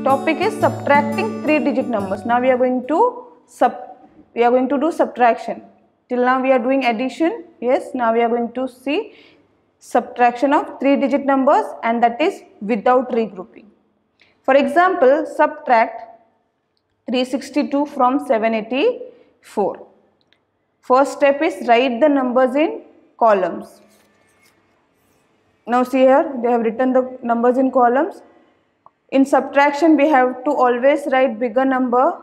topic is subtracting 3-digit numbers. Now we are going to do subtraction. Till now we are doing addition. Yes, now we are going to see subtraction of 3-digit numbers, and that is without regrouping. For example, subtract 362 from 784. First step is write the numbers in columns. Now see here, they have written the numbers in columns. In subtraction, we have to always write bigger number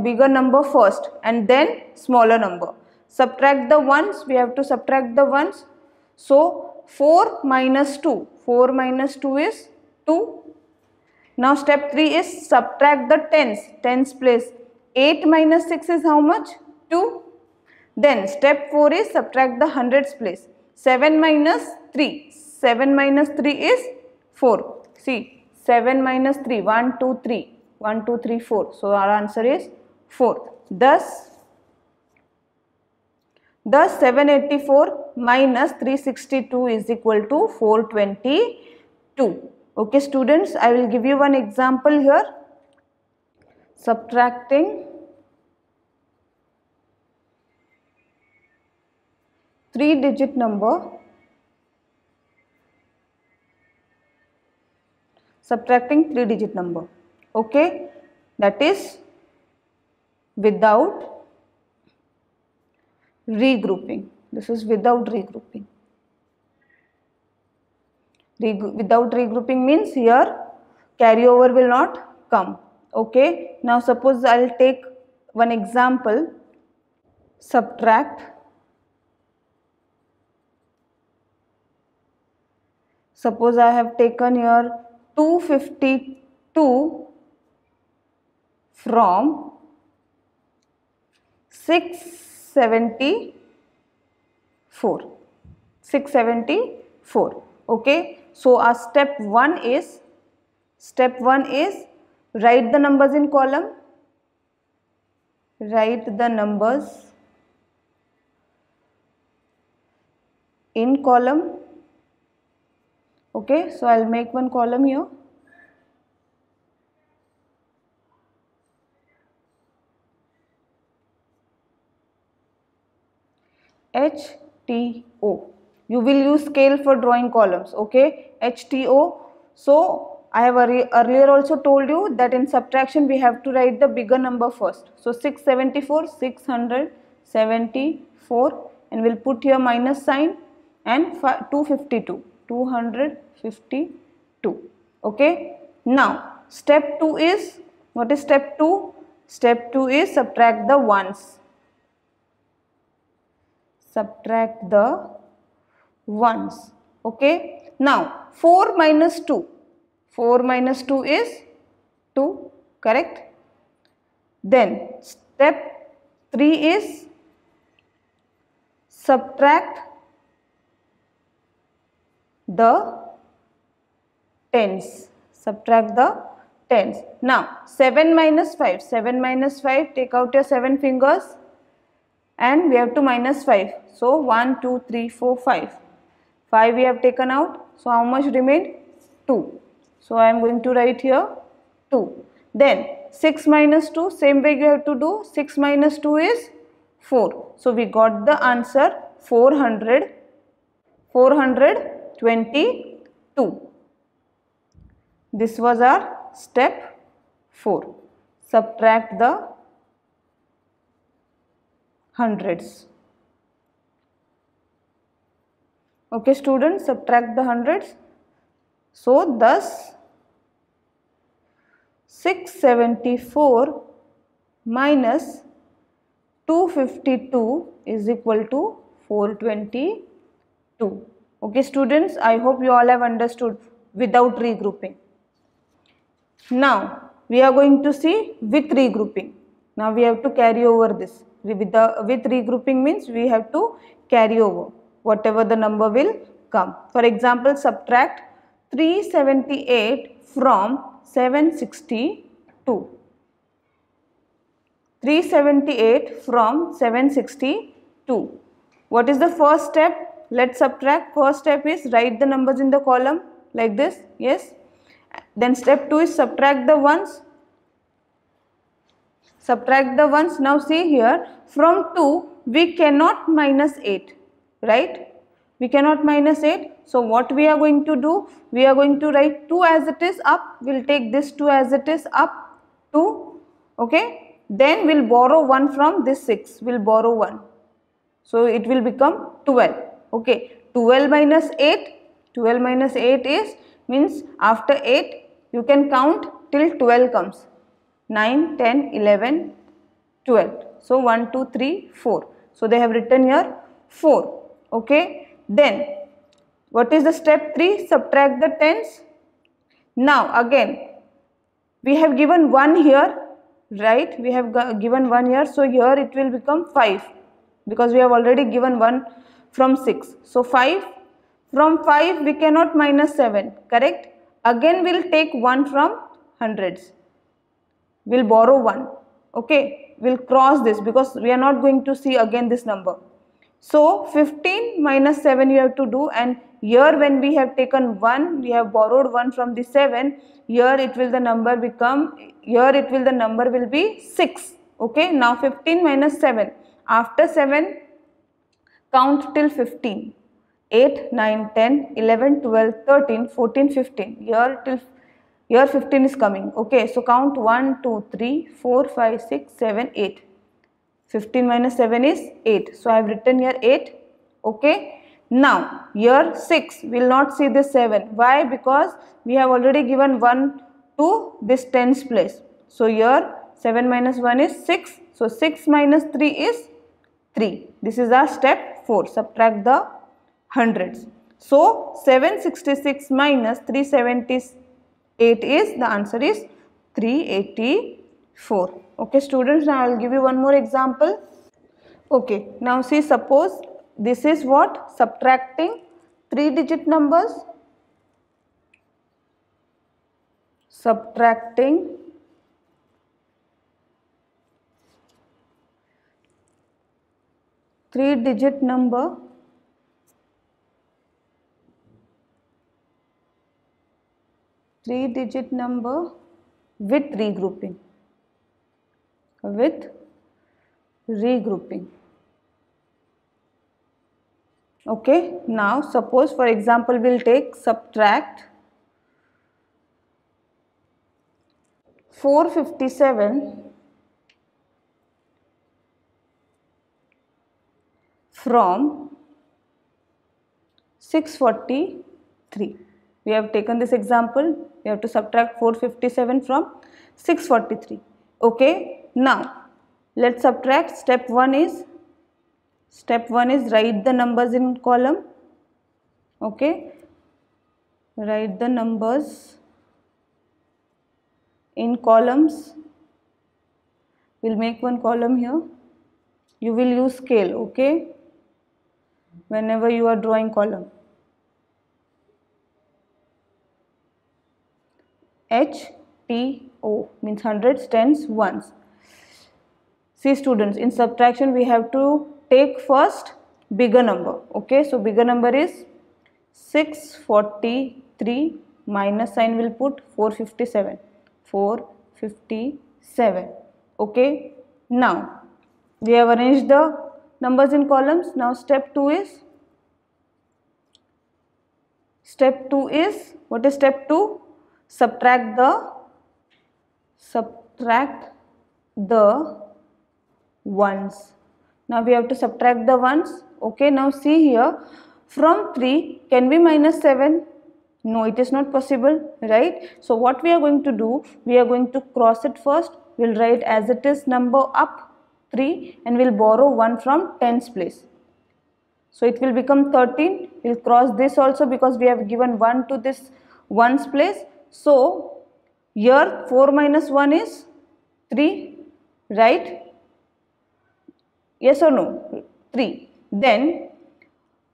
bigger number first and then smaller number. Subtract the ones, we have to subtract the ones. So 4 minus 2, 4 minus 2 is 2. Now step 3 is subtract the tens, tens place. 8 minus 6 is how much? 2. Then step 4 is subtract the hundreds place. 7 minus 3, 7 minus 3 is 4. See, 7 minus 3, 1, 2, 3. 1, 2, 3, 4. So our answer is 4. Thus 784 minus 362 is equal to 422. Okay students, I will give you one example here. Subtracting 3-digit number. Subtracting 3-digit number. Okay, that is without regrouping. This is without regrouping. Without regrouping means here carryover will not come. Okay, now suppose I will take one example. Subtract suppose I have taken here 252 from 674. Okay, so our step 1 is write the numbers in column. Write the numbers in column. Okay, so I'll make one column here. HTO. You will use scale for drawing columns. Okay, HTO. So I have earlier also told you that in subtraction we have to write the bigger number first. So 674, 674, and we'll put here minus sign, and 252. Okay. Now step 2 is, what is step 2? Step 2 is subtract the ones. Subtract the ones. Okay. Now 4 minus 2. 4 minus 2 is 2. Correct. Then step 3 is subtract the tens. Subtract the tens. Now 7 minus 5. 7 minus 5. Take out your 7 fingers. And we have to minus 5. So 1, 2, 3, 4, 5. 5 we have taken out. So how much remained? 2. So I am going to write here 2. Then 6 minus 2, same way you have to do. 6 minus 2 is 4. So we got the answer 422. This was our step 4. Subtract the hundreds. Okay students, subtract the hundreds. So thus 674 minus 252 is equal to 422. Okay students, I hope you all have understood without regrouping. Now we are going to see with regrouping. Now we have to carry over this. With regrouping means we have to carry over whatever the number will come. For example, subtract 378 from 762. 378 from 762. What is the first step? Let's subtract. First step is write the numbers in the column like this. Yes. Then step 2 is subtract the ones. Subtract the ones. Now see here, from 2 we cannot minus 8, right? We cannot minus 8. So what we are going to do? We are going to write 2 as it is up. We'll take this 2 as it is up 2. Okay. Then we'll borrow 1 from this 6. We'll borrow 1. So it will become 12. Okay. 12 minus 8. 12 minus 8 is, means after 8 you can count till 12 comes. 9, 10, 11, 12. So 1, 2, 3, 4. So they have written here 4. Okay. Then what is the step 3? Subtract the tens. Now again we have given 1 here, right? We have given 1 here. So here it will become 5 because we have already given 1 from 6. So 5. From 5 we cannot minus 7, correct? Again we will take 1 from hundreds. We will borrow 1. Okay, we will cross this because we are not going to see again this number. So 15 minus 7 you have to do, and here when we have taken 1, we have borrowed 1 from the 7, here it will the number become, here it will the number will be 6. Okay, now 15 minus 7. After 7, count till 15. 8, 9, 10, 11, 12, 13, 14, 15. Here 15 is coming. Okay, so count 1, 2, 3, 4, 5, 6, 7, 8. 15 minus 7 is 8. So I have written here 8. Okay. Now here 6. We will not see this 7. Why? Because we have already given 1 to this tens place. So here 7 minus 1 is 6. So 6 minus 3 is 3. This is our step 4. Subtract the hundreds. So 766 minus 378 is, the answer is 384. Okay students, now I will give you one more example. Okay, now see, suppose this is what? Subtracting 3-digit numbers. Subtracting 3-digit number with regrouping. Okay, now suppose for example we will take subtract 457 from 643. We have taken this example. We have to subtract 457 from 643. Okay, now let's subtract. Step 1 is write the numbers in column. Okay, write the numbers in columns. We'll make one column here. You will use scale, okay, whenever you are drawing column. HTO means hundreds, tens, ones. See students, in subtraction we have to take first bigger number. Okay, so bigger number is 643, minus sign will put 457. 457. Okay, now we have arranged the numbers in columns. Now step 2 is, what is step 2? Subtract the ones. Now we have to subtract the ones. Okay, now see here, from 3 can we minus 7? No, it is not possible, right? So what we are going to do, we are going to cross it first. We will write as it is number up 3 and we will borrow 1 from tens place. So it will become 13. We will cross this also because we have given 1 to this ones place. So here 4 minus 1 is 3, right? Yes or no? 3. Then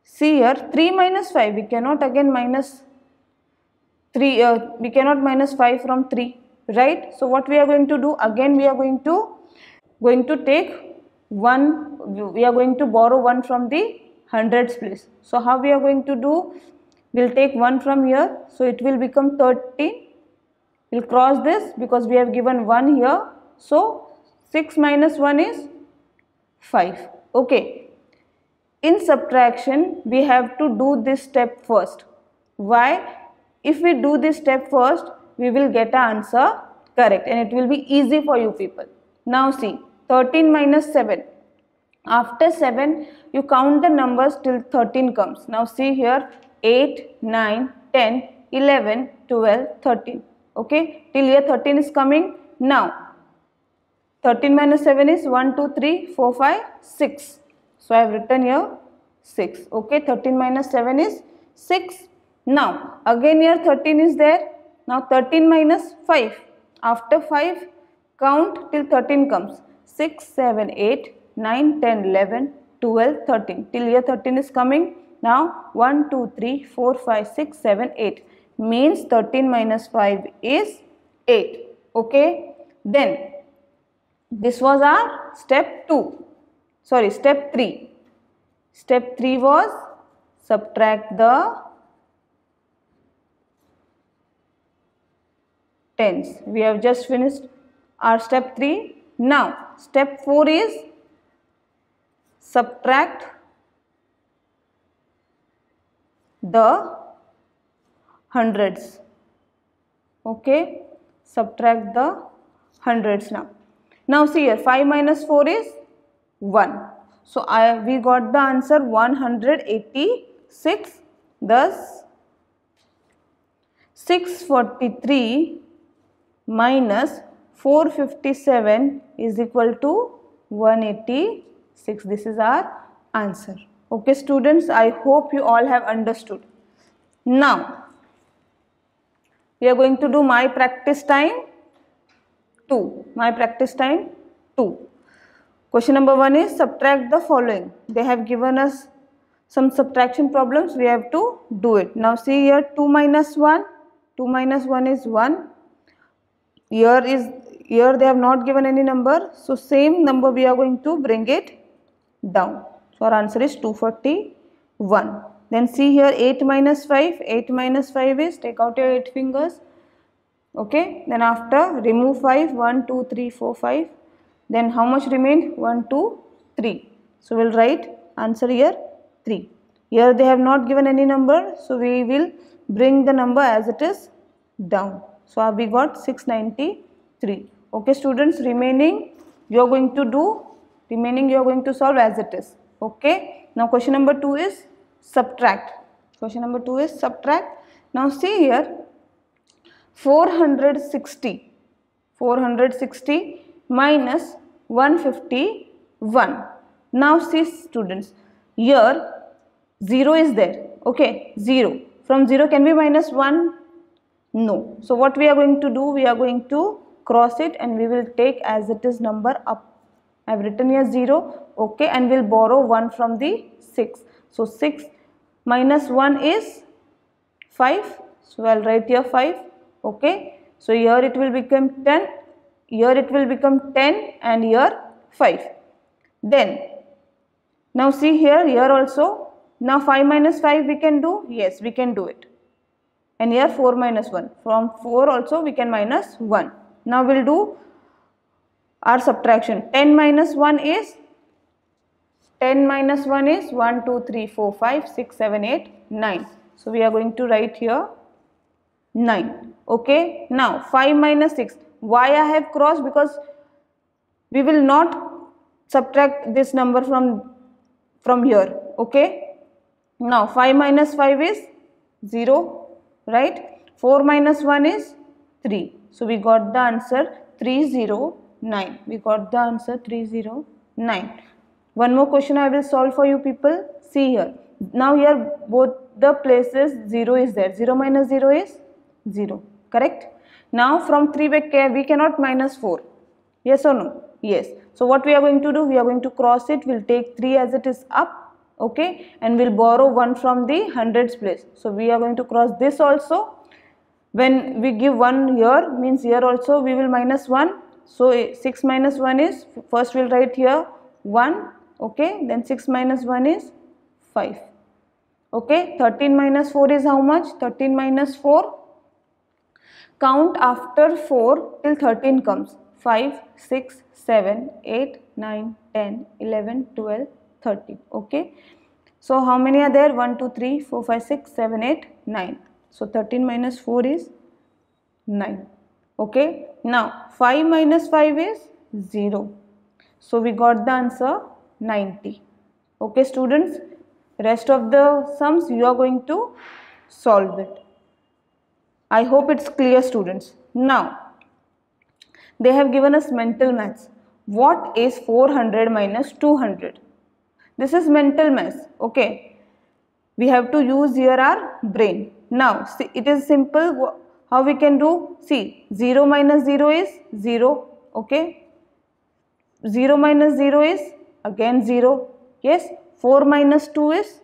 see here 3 minus 5, we cannot again minus 3, we cannot minus 5 from 3, right? So what we are going to do, again we are going to take 1, we are going to borrow 1 from the hundreds place. So how we are going to do, we will take 1 from here, so it will become 13, we'll cross this because we have given 1 here. So 6 minus 1 is 5. Okay. In subtraction, we have to do this step first. Why? If we do this step first, we will get an answer correct and it will be easy for you people. Now see, 13 minus 7. After 7, you count the numbers till 13 comes. Now see here, 8, 9, 10, 11, 12, 13. Okay, till here 13 is coming. Now, 13 minus 7 is 1, 2, 3, 4, 5, 6. So, I have written here 6. Okay, 13 minus 7 is 6. Now, again here 13 is there. Now, 13 minus 5. After 5, count till 13 comes. 6, 7, 8, 9, 10, 11, 12, 13. Till here 13 is coming. Now, 1, 2, 3, 4, 5, 6, 7, 8. Means 13 minus 5 is 8. Okay. Then, this was our step 2. Sorry, step 3. Step 3 was subtract the tens. We have just finished our step 3. Now, step 4 is subtract the hundreds. Okay, subtract the hundreds now. Now see here, 5 minus 4 is 1. So we got the answer 186. Thus 643 minus 457 is equal to 186. This is our answer. Okay students, I hope you all have understood. Now we are going to do my practice time 2. My practice time 2. Question number 1 is subtract the following. They have given us some subtraction problems. We have to do it. Now see here, 2 minus 1. 2 minus 1 is 1. Here they have not given any number. So same number we are going to bring it down. So our answer is 241. Then see here, 8 minus 5. 8 minus 5 is, take out your 8 fingers. Okay. Then after, remove 5. 1, 2, 3, 4, 5. Then how much remained? 1, 2, 3. So we'll write answer here 3. Here they have not given any number. So we will bring the number as it is down. So we got 693. Okay students, remaining you are going to solve as it is. Okay. Now question number 2 is subtract. Question number 2 is subtract. Now see here, 460 minus 151. Now see students, here 0 is there. Okay, 0. From 0 can we minus 1? No. So what we are going to do, we are going to cross it and we will take as it is number up. I have written here 0. Okay, and we'll borrow 1 from the 6. So 6 minus 1 is 5. So I'll write here 5. Okay. So here it will become 10. Here it will become 10 and here 5. Then now see here also. Now 5 minus 5 we can do. Yes, we can do it. And here 4 minus 1. From 4 also we can minus 1. Now we'll do our subtraction. 10 minus 1 is 1, 2, 3, 4, 5, 6, 7, 8, 9. So we are going to write here 9. Okay. Now 5 minus 6. Why I have crossed? Because we will not subtract this number from here. Okay. Now 5 minus 5 is 0. Right. 4 minus 1 is 3. So we got the answer 309. We got the answer 309. One more question I will solve for you people. See here. Now here both the places 0 is there. 0 minus 0 is 0. Correct? Now from 3 we cannot minus 4. Yes or no? Yes. So what we are going to do? We are going to cross it. We'll take 3 as it is up. Okay. And we'll borrow 1 from the hundreds place. So we are going to cross this also. When we give 1 here, means here also we will minus 1. So 6 minus 1 is, first we'll write here 1. Okay. Then 6 minus 1 is 5. Okay. 13 minus 4 is how much? 13 minus 4. count after 4 till 13 comes. 5, 6, 7, 8, 9, 10, 11, 12, 13. Okay. So how many are there? 1, 2, 3, 4, 5, 6, 7, 8, 9. So 13 minus 4 is 9. Okay. Now 5 minus 5 is 0. So we got the answer 90. Okay students. Rest of the sums you are going to solve it. I hope it's clear students. Now they have given us mental maths. What is 400 minus 200? This is mental maths. Okay. We have to use here our brain. Now see, it is simple. How we can do? See, 0 minus 0 is 0. Okay. 0 minus 0 is again 0. Yes. 4 minus 2 is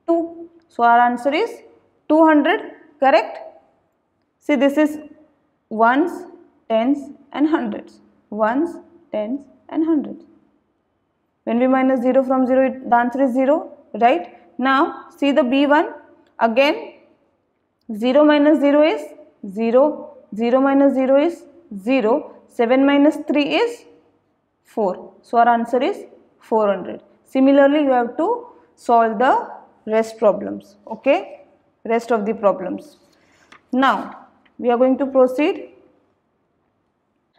2. So our answer is 200. Correct? See, this is ones, tens and hundreds. Ones, tens and hundreds. When we minus 0 from 0, the answer is 0. Right? Now see the B1. Again 0 minus 0 is 0. 0 minus 0 is 0. 7 minus 3 is 4. So our answer is 400. Similarly, you have to solve the rest problems. Okay? Rest of the problems. Now, we are going to proceed.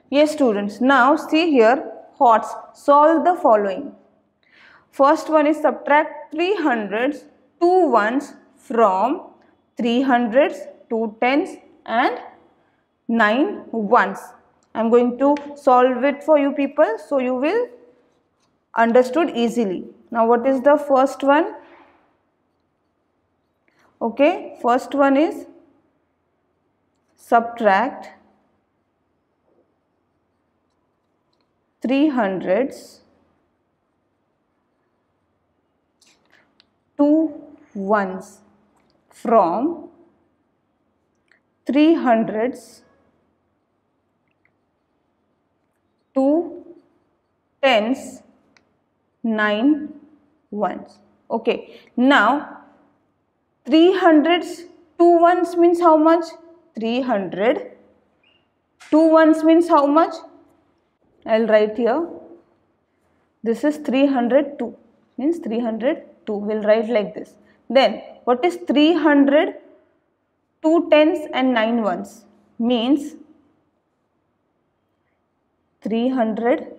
Yes, students. Now, see here, HOTS. Solve the following. First one is subtract 3 hundreds, 2 ones from 3 hundreds, 2 tens and 9 ones. I am going to solve it for you people, so you will understood easily. Now what is the first one? Okay, first one is subtract 3 hundreds, 2 ones from 3 hundreds, 2 tens, 9 ones. Okay. Now 300s, 2 ones means how much? 300. 2 ones means how much? I'll write here. This is 302. Means 302. We'll write like this. Then what is 300? 2 tens and 9 ones. Means 300.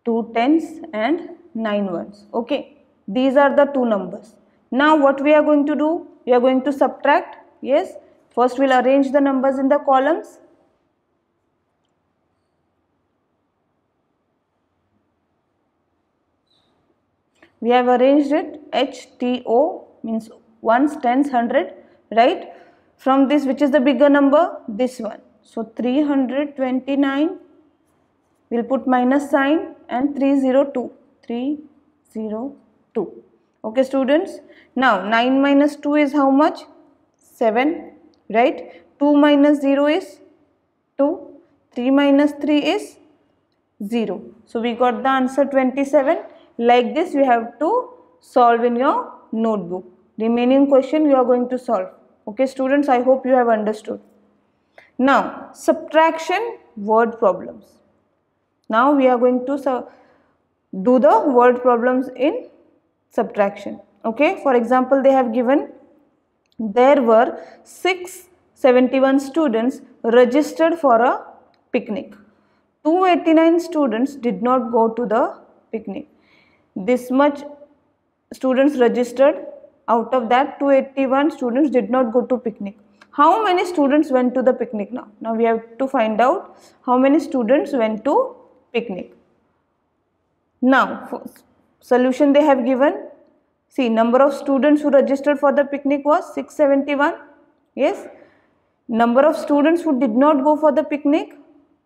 2 tens and 9 ones. Okay. These are the two numbers. Now what we are going to do? We are going to subtract. Yes. First we'll arrange the numbers in the columns. We have arranged it. HTO means ones, tens, 100. Right. From this, which is the bigger number? This one. So 329. We'll put minus sign and 302. 302. Okay students. Now 9 minus 2 is how much? 7. Right. 2 minus 0 is 2. 3 minus 3 is 0. So we got the answer 27. Like this you have to solve in your notebook. Remaining question you are going to solve. Okay students, I hope you have understood. Now subtraction word problems. Now we are going to do the word problems in subtraction. Okay, for example, they have given there were 671 students registered for a picnic. 289 students did not go to the picnic. This much students registered. Out of that, 281 students did not go to picnic. How many students went to the picnic now? Now we have to find out how many students went to picnic. Now, for solution they have given. See, number of students who registered for the picnic was 671. Yes. Number of students who did not go for the picnic,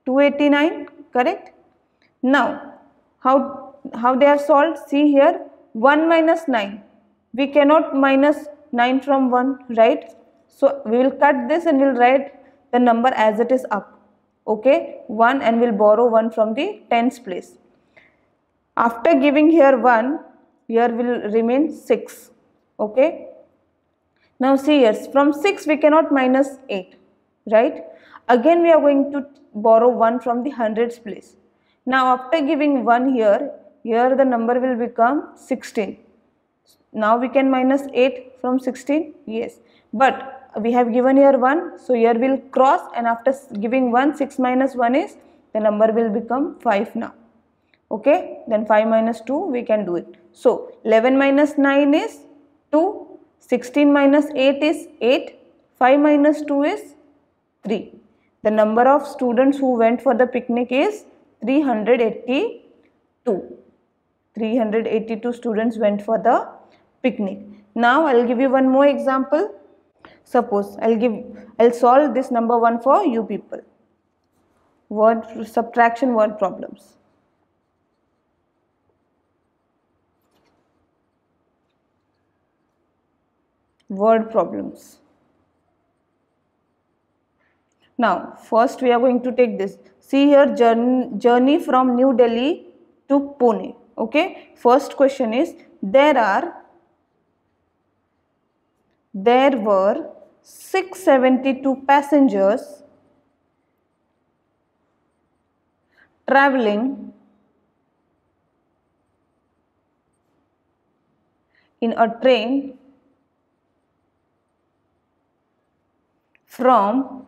289. Correct. Now, how they have solved? See here, 1 minus 9. We cannot minus 9 from 1, right? So we will cut this and we will write the number as it is up. Okay, 1, and we'll borrow 1 from the tens place. After giving here 1, here will remain 6. Okay. Now see here, from 6 we cannot minus 8, right? Again we are going to borrow 1 from the hundreds place. Now after giving 1 here, the number will become 16. Now we can minus 8 from 16, yes, but we have given here 1, so here will cross, and after giving 1, 6 minus 1 is, the number will become 5 now. Okay, then 5 minus 2 we can do it. So 11 minus 9 is 2, 16 minus 8 is 8, 5 minus 2 is 3. The number of students who went for the picnic is 382. 382 students went for the picnic. Now I'll give you one more example. Suppose I'll solve this number 1 for you people. Subtraction word problems. Word problems. Now first we are going to take this. See here, journey from New Delhi to Pune. Okay, first question is, there were 672 passengers traveling in a train from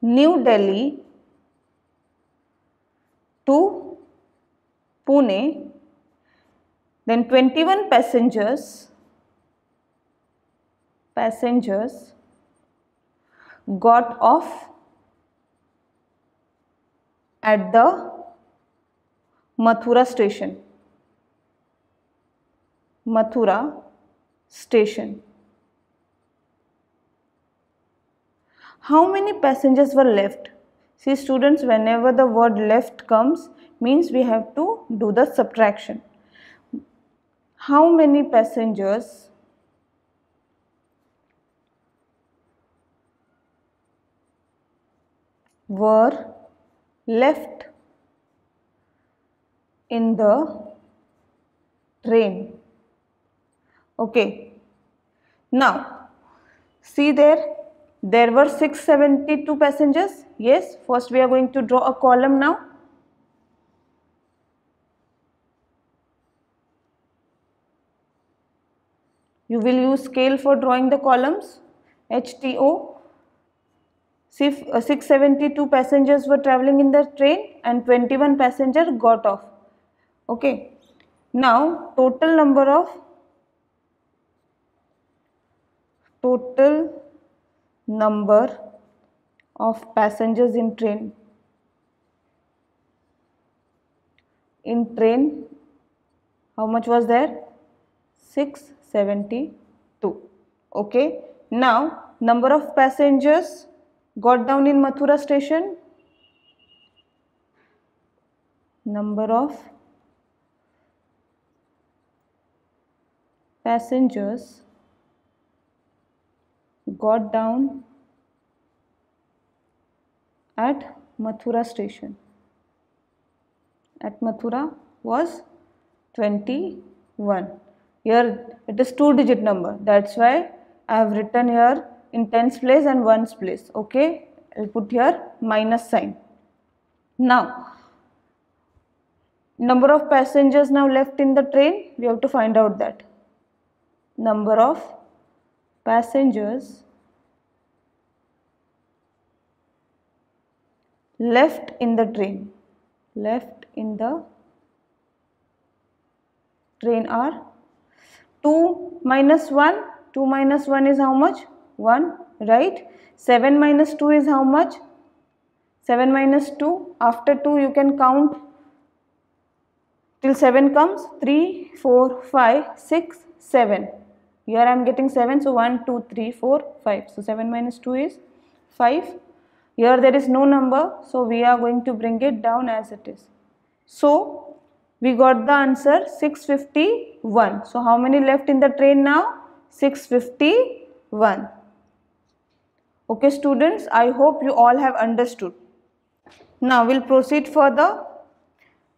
New Delhi to Pune. Then 21 passengers got off at the Mathura station. How many passengers were left? See students, whenever the word left comes, means we have to do the subtraction. How many passengers were left in the train? Okay, now see there were 672 passengers. Yes, first we are going to draw a column now. You will use scale for drawing the columns. HTO. See, 672 passengers were traveling in the train and 21 passengers got off. Okay. Now total number of passengers in train. How much was there? 672. Okay. Now number of passengers got down in Mathura station. Number of passengers got down at Mathura station. At Mathura was 21. Here it is 2-digit number. That's why I have written here in tens place and ones place. Okay, I'll put here minus sign. Now number of passengers now left in the train, we have to find out that. Number of passengers left in the train. Are 2 minus 1. 2 minus 1 is how much? 1, right? 7 minus 2 is how much? 7 minus 2. After 2 you can count till 7 comes. 3, 4, 5, 6, 7. Here I am getting 7. So 1, 2, 3, 4, 5. So 7 minus 2 is 5. Here there is no number. So we are going to bring it down as it is. So we got the answer 651. So how many left in the train now? 651. Okay students, I hope you all have understood. Now we'll proceed further.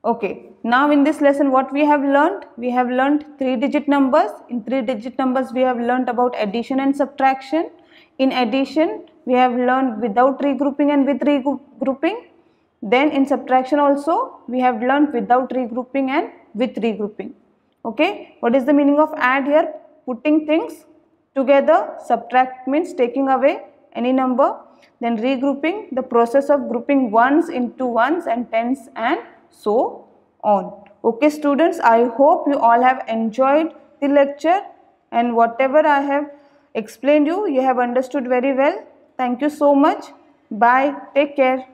Okay, now in this lesson what we have learned? We have learned 3-digit numbers. In 3-digit numbers we have learned about addition and subtraction. In addition we have learned without regrouping and with regrouping. Then in subtraction also we have learned without regrouping and with regrouping. Okay, what is the meaning of add here? Putting things together. Subtract means taking away any number. Then regrouping, the process of grouping ones into ones and tens and so on. Okay students, I hope you all have enjoyed the lecture and whatever I have explained you have understood very well. Thank you so much. Bye. Take care.